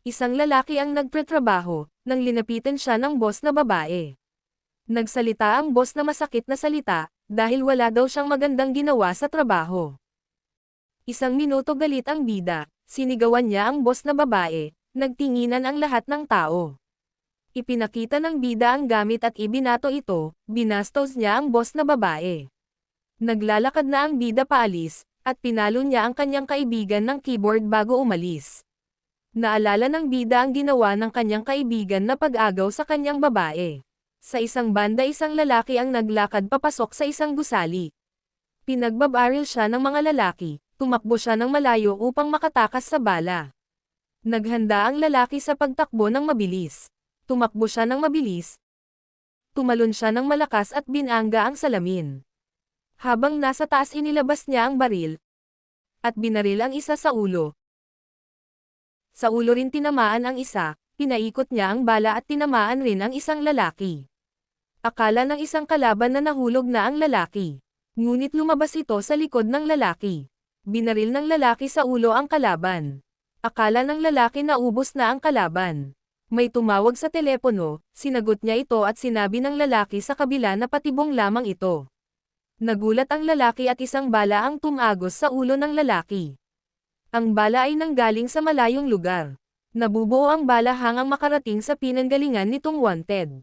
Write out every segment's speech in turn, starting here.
Isang lalaki ang nagtatrabaho, nang linapitan siya ng boss na babae. Nagsalita ang boss na masakit na salita, dahil wala daw siyang magandang ginawa sa trabaho. Isang minuto galit ang bida, sinigawan niya ang boss na babae, nagtinginan ang lahat ng tao. Ipinakita ng bida ang gamit at ibinato ito, binastos niya ang boss na babae. Naglalakad na ang bida paalis, at pinalo niya ang kanyang kaibigan ng keyboard bago umalis. Naalala ng bida ang ginawa ng kanyang kaibigan na pag-agaw sa kanyang babae. Sa isang banda isang lalaki ang naglakad papasok sa isang gusali. Pinagbabaril siya ng mga lalaki, tumakbo siya ng malayo upang makatakas sa bala. Naghanda ang lalaki sa pagtakbo ng mabilis. Tumakbo siya ng mabilis. Tumalon siya ng malakas at binangga ang salamin. Habang nasa taas inilabas niya ang baril, at binaril ang isa sa ulo. Sa ulo rin tinamaan ang isa, pinaikot niya ang bala at tinamaan rin ang isang lalaki. Akala ng isang kalaban na nahulog na ang lalaki. Ngunit lumabas ito sa likod ng lalaki. Binaril ng lalaki sa ulo ang kalaban. Akala ng lalaki na ubos na ang kalaban. May tumawag sa telepono, sinagot niya ito at sinabi ng lalaki sa kabila na patibong lamang ito. Nagulat ang lalaki at isang bala ang tumagos sa ulo ng lalaki. Ang bala ay nanggaling sa malayong lugar. Nabubuo ang bala hanggang makarating sa pinanggalingan nitong wanted.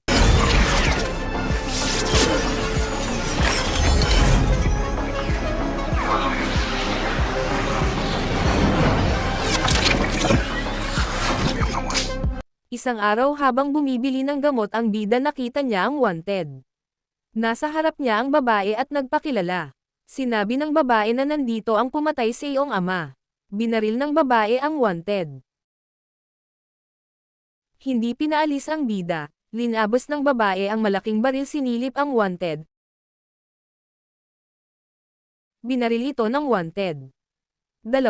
Isang araw habang bumibili ng gamot ang bida nakita niya ang wanted. Nasa harap niya ang babae at nagpakilala. Sinabi ng babae na nandito ang pumatay sa iyong ama. Binaril ng babae ang wanted. Hindi pinaalis ang bida, linabos ng babae ang malaking baril sinilip ang wanted. Binaril ito ng wanted. 2.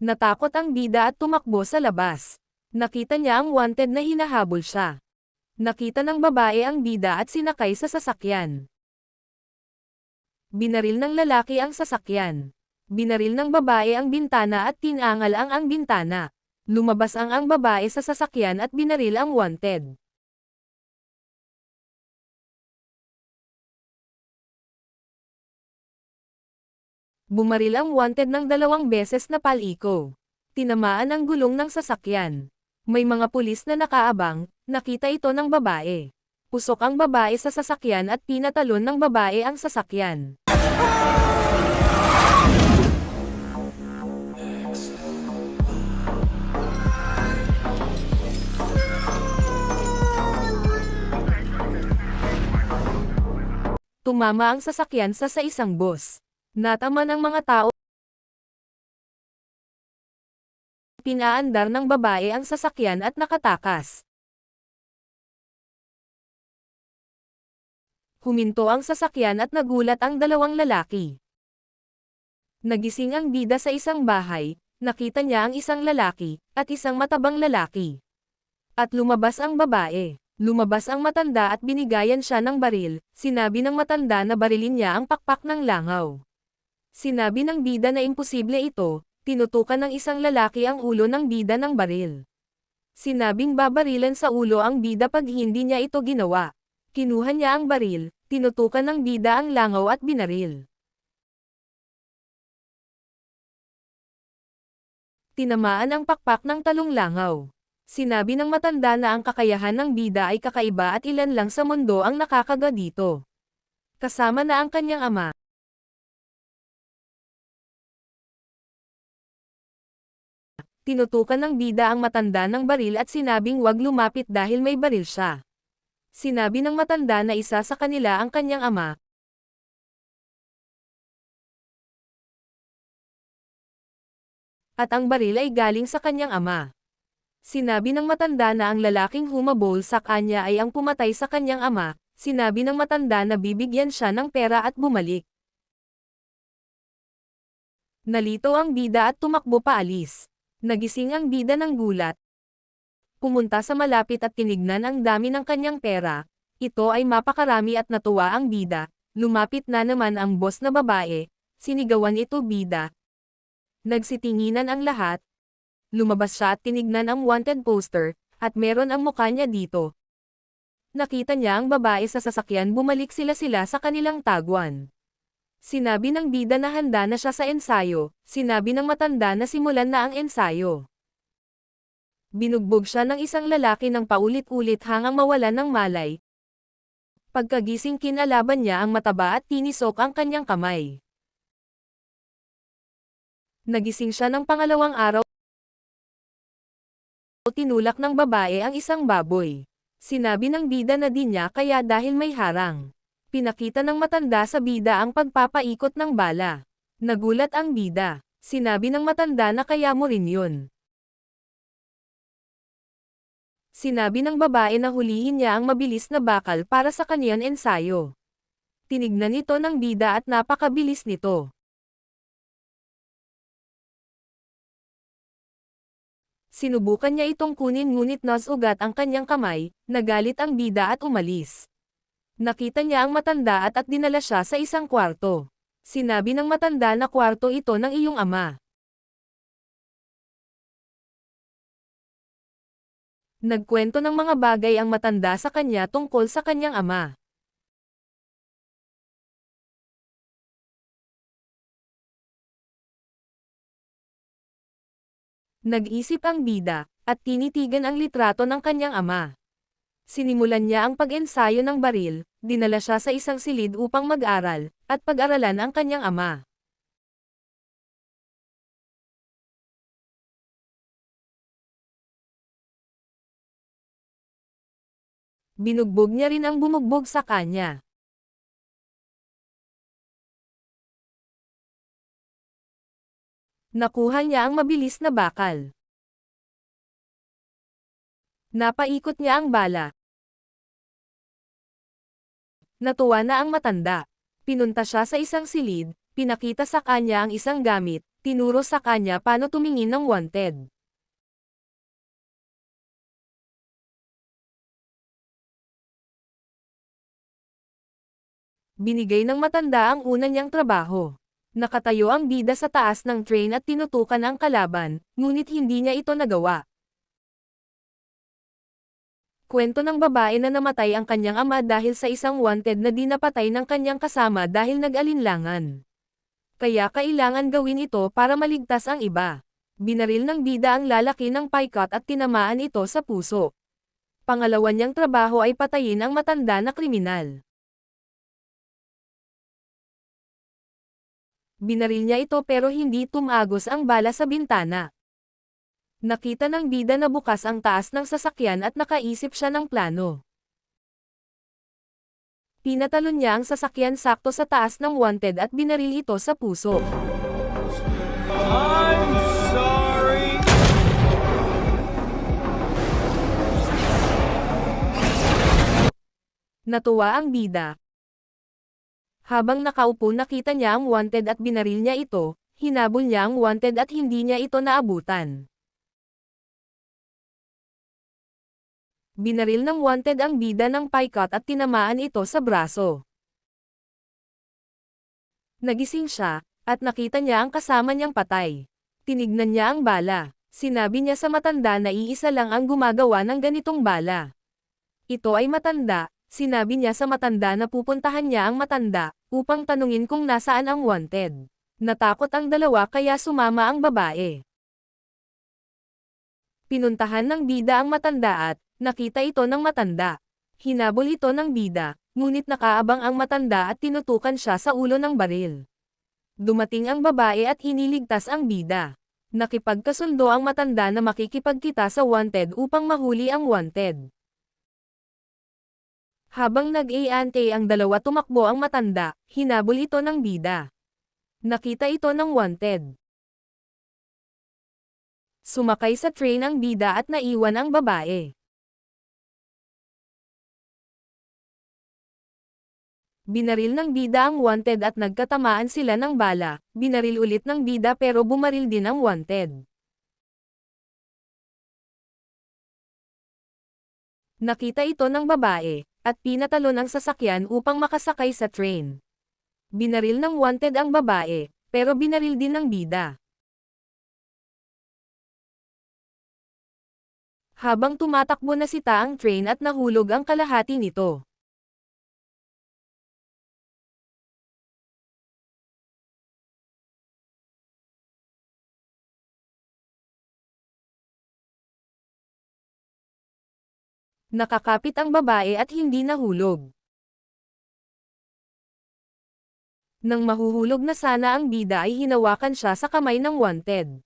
Natakot ang bida at tumakbo sa labas. Nakita niya ang wanted na hinahabol siya. Nakita ng babae ang bida at sinakay sa sasakyan. Binaril ng lalaki ang sasakyan. Binaril ng babae ang bintana at tinangal ang bintana. Lumabas ang babae sa sasakyan at binaril ang wanted. Bumaril ang wanted ng 2 beses na paliko. Tinamaan ang gulong ng sasakyan. May mga pulis na nakaabang, nakita ito ng babae. Pusok ang babae sa sasakyan at pinatalon ng babae ang sasakyan. Tumama ang sasakyan sa isang bus. Natama ng mga tao. Pinaandar ng babae ang sasakyan at nakatakas. Huminto ang sasakyan at nagulat ang 2 lalaki. Nagising ang bida sa isang bahay, nakita niya ang isang lalaki, at isang matabang lalaki. At lumabas ang babae. Lumabas ang matanda at binigayan siya ng baril, sinabi ng matanda na barilin niya ang pakpak ng langaw. Sinabi ng bida na imposible ito, tinutukan ng isang lalaki ang ulo ng bida ng baril. Sinabing babarilan sa ulo ang bida pag hindi niya ito ginawa. Kinuha niya ang baril, tinutukan ng bida ang langaw at binaril. Tinamaan ang pakpak ng talong langaw. Sinabi ng matanda na ang kakayahan ng bida ay kakaiba at ilan lang sa mundo ang nakakaga dito. Kasama na ang kanyang ama. Tinutukan ng bida ang matanda ng baril at sinabing wag lumapit dahil may baril siya. Sinabi ng matanda na isa sa kanila ang kanyang ama. At ang baril ay galing sa kanyang ama. Sinabi ng matanda na ang lalaking humabol sa kanya ay ang pumatay sa kanyang ama. Sinabi ng matanda na bibigyan siya ng pera at bumalik. Nalito ang bida at tumakbo paalis. Nagising ang bida ng gulat. Pumunta sa malapit at tinignan ang dami ng kanyang pera. Ito ay mapakarami at natuwa ang bida. Lumapit na naman ang boss na babae. Sinigawan ito bida. Nagsitinginan ang lahat. Lumabas siya at tinignan ang wanted poster, at meron ang mukha niya dito. Nakita niya ang babae sa sasakyan, bumalik sila sa kanilang taguan. Sinabi ng bida na handa na siya sa ensayo, sinabi ng matanda na simulan na ang ensayo. Binugbog siya ng isang lalaki ng paulit-ulit hanggang mawalan ng malay. Pagkagising kinalaban niya ang mataba at tinisok ang kanyang kamay. Nagising siya ng pangalawang araw. Tinulak ng babae ang isang baboy. Sinabi ng bida na di niya kaya dahil may harang. Pinakita ng matanda sa bida ang pagpapaikot ng bala. Nagulat ang bida. Sinabi ng matanda na kaya mo rin yun. Sinabi ng babae na hulihin niya ang mabilis na bakal para sa kaniyang ensayo. Tinignan ito ng bida at napakabilis nito. Sinubukan niya itong kunin ngunit nasugat ang kanyang kamay, nagalit ang bida at umalis. Nakita niya ang matanda at dinala siya sa isang kwarto. Sinabi ng matanda na kwarto ito ng iyong ama. Nagkwento ng mga bagay ang matanda sa kanya tungkol sa kanyang ama. Nag-isip ang bida, at tinitigan ang litrato ng kanyang ama. Sinimulan niya ang pag-ensayo ng baril, dinala siya sa isang silid upang mag-aral, at pag-aralan ang kanyang ama. Binugbog niya rin ang bumugbog sa kanya. Nakuha niya ang mabilis na bakal. Napaikot niya ang bala. Natuwa na ang matanda. Pinunta siya sa isang silid, pinakita sa kanya ang isang gamit, tinuro sa kanya paano tumingin ng wanted. Binigay ng matanda ang una niyang trabaho. Nakatayo ang bida sa taas ng train at tinutukan ang kalaban, ngunit hindi niya ito nagawa. Kwento ng babae na namatay ang kanyang ama dahil sa isang wanted na di napatay ng kanyang kasama dahil nag-alinlangan. Kaya kailangan gawin ito para maligtas ang iba. Binaril ng bida ang lalaki ng paikot at tinamaan ito sa puso. Pangalawa niyang trabaho ay patayin ang matanda na kriminal. Binaril niya ito pero hindi tumagos ang bala sa bintana. Nakita ng bida na bukas ang taas ng sasakyan at nakaisip siya ng plano. Pinatalon niya ang sasakyan sakto sa taas ng wanted at binaril ito sa puso. I'm sorry. Natuwa ang bida. Habang nakaupo nakita niya ang wanted at binaril niya ito, hinabol niya ang wanted at hindi niya ito naabutan. Binaril ng wanted ang bida ng paikot at tinamaan ito sa braso. Nagising siya, at nakita niya ang kasama niyang patay. Tinignan niya ang bala. Sinabi niya sa matanda na iisa lang ang gumagawa ng ganitong bala. Ito ay matanda. Sinabi niya sa matanda na pupuntahan niya ang matanda, upang tanungin kung nasaan ang wanted. Natakot ang dalawa kaya sumama ang babae. Pinuntahan ng bida ang matanda at, nakita ito ng matanda. Hinabol ito ng bida, ngunit nakaabang ang matanda at tinutukan siya sa ulo ng baril. Dumating ang babae at iniligtas ang bida. Nakipagkasundo ang matanda na makikipagkita sa wanted upang mahuli ang wanted. Habang nag-aante ang dalawa tumakbo ang matanda, hinabol ito ng bida. Nakita ito ng wanted. Sumakay sa train ang bida at naiwan ang babae. Binaril ng bida ang wanted at nagkatamaan sila ng bala, binaril ulit ng bida pero bumaril din ang wanted. Nakita ito ng babae, at pinatalon ang sasakyan upang makasakay sa train. Binaril ng wanted ang babae, pero binaril din ng bida. Habang tumatakbo na sita ang train at nahulog ang kalahati nito. Nakakapit ang babae at hindi nahulog. Nang mahuhulog na sana ang bida ay hinawakan siya sa kamay ng wanted.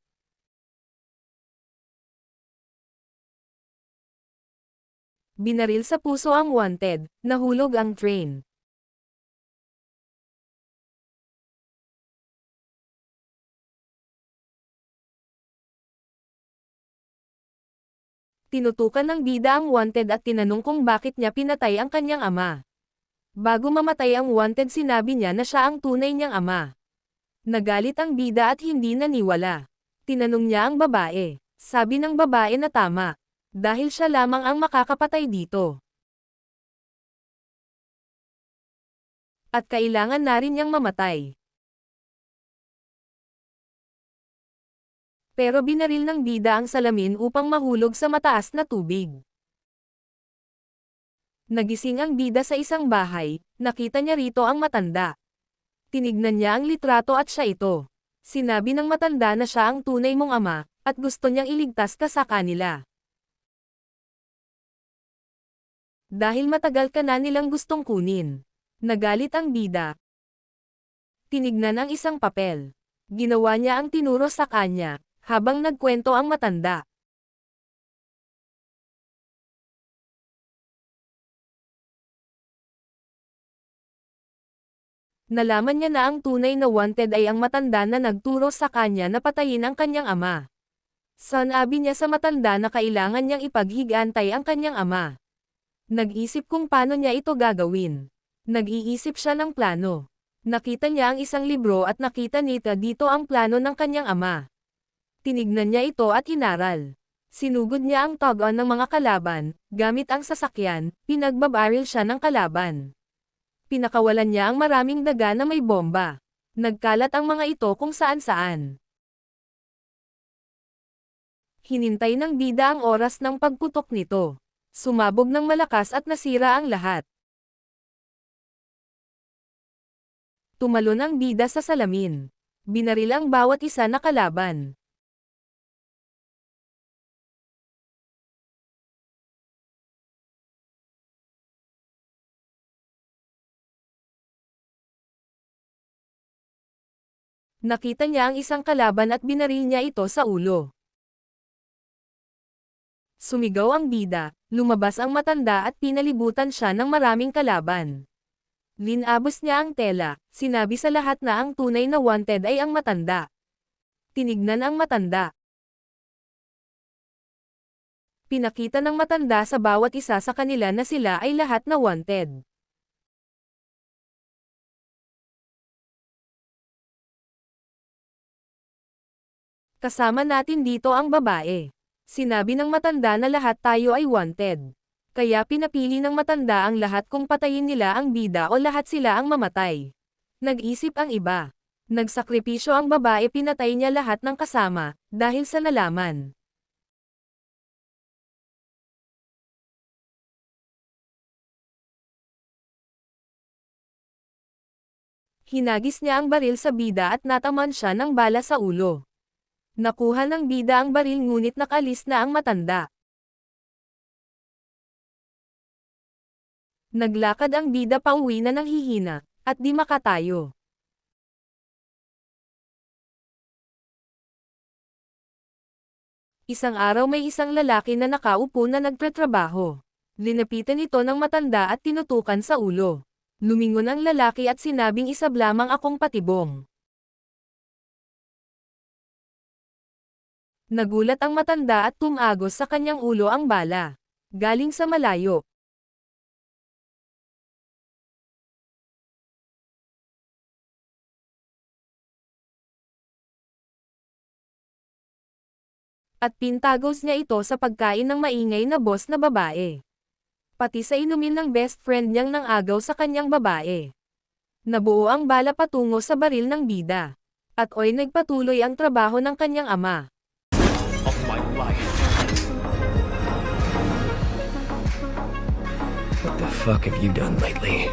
Binaril sa puso ang wanted, nahulog ang train. Tinutukan ng bida ang wanted at tinanong kung bakit niya pinatay ang kanyang ama. Bago mamatay ang wanted sinabi niya na siya ang tunay niyang ama. Nagalit ang bida at hindi naniwala. Tinanong niya ang babae. Sabi ng babae na tama. Dahil siya lamang ang makakapatay dito. At kailangan na rin niyang mamatay. Pero binaril ng bida ang salamin upang mahulog sa mataas na tubig. Nagising ang bida sa isang bahay, nakita niya rito ang matanda. Tinignan niya ang litrato at siya ito. Sinabi ng matanda na siya ang tunay mong ama, at gusto niyang iligtas ka sa kanila. Dahil matagal ka na nilang gustong kunin. Nagalit ang bida. Tinignan ang isang papel. Ginawa niya ang tinuro sa kanya, habang nagkwento ang matanda. Nalaman niya na ang tunay na wanted ay ang matanda na nagturo sa kanya na patayin ang kanyang ama. Sanabi niya sa matanda na kailangan niyang ipaghigantay ang kanyang ama. Nag-isip kung paano niya ito gagawin. Nag-iisip siya ng plano. Nakita niya ang isang libro at nakita nita dito ang plano ng kanyang ama. Tinignan niya ito at inaral. Sinugod niya ang tug-on ng mga kalaban, gamit ang sasakyan, pinagbabaril siya ng kalaban. Pinakawalan niya ang maraming daga na may bomba. Nagkalat ang mga ito kung saan-saan. Hinintay ng bida ang oras ng pagputok nito. Sumabog ng malakas at nasira ang lahat. Tumalon ang bida sa salamin. Binaril ang bawat isa na kalaban. Nakita niya ang isang kalaban at binaril niya ito sa ulo. Sumigaw ang bida, lumabas ang matanda at pinalibutan siya ng maraming kalaban. Linabos niya ang tela, sinabi sa lahat na ang tunay na wanted ay ang matanda. Tinignan ang matanda. Pinakita ng matanda sa bawat isa sa kanila na sila ay lahat na wanted. Kasama natin dito ang babae. Sinabi ng matanda na lahat tayo ay wanted. Kaya pinapili ng matanda ang lahat kung patayin nila ang bida o lahat sila ang mamatay. Nag-isip ang iba. Nagsakripisyo ang babae, pinatay niya lahat ng kasama, dahil sa nalaman. Hinagis niya ang baril sa bida at nataman siya ng bala sa ulo. Nakuha ng bida ang baril ngunit nakalis na ang matanda. Naglakad ang bida pauwi na ng hihina, at di makatayo. Isang araw may isang lalaki na nakaupo na nagtatrabaho. Linapitan ito ng matanda at tinutukan sa ulo. Lumingon ang lalaki at sinabing isab lamang akong patibong. Nagulat ang matanda at tumagos sa kanyang ulo ang bala. Galing sa malayo. At pintagos niya ito sa pagkain ng maingay na boss na babae. Pati sa inumin ng best friend niyang nang agaw sa kanyang babae. Nabuo ang bala patungo sa baril ng bida. At Oy nagpatuloy ang trabaho ng kanyang ama. Of my life. the fuck have you done lately?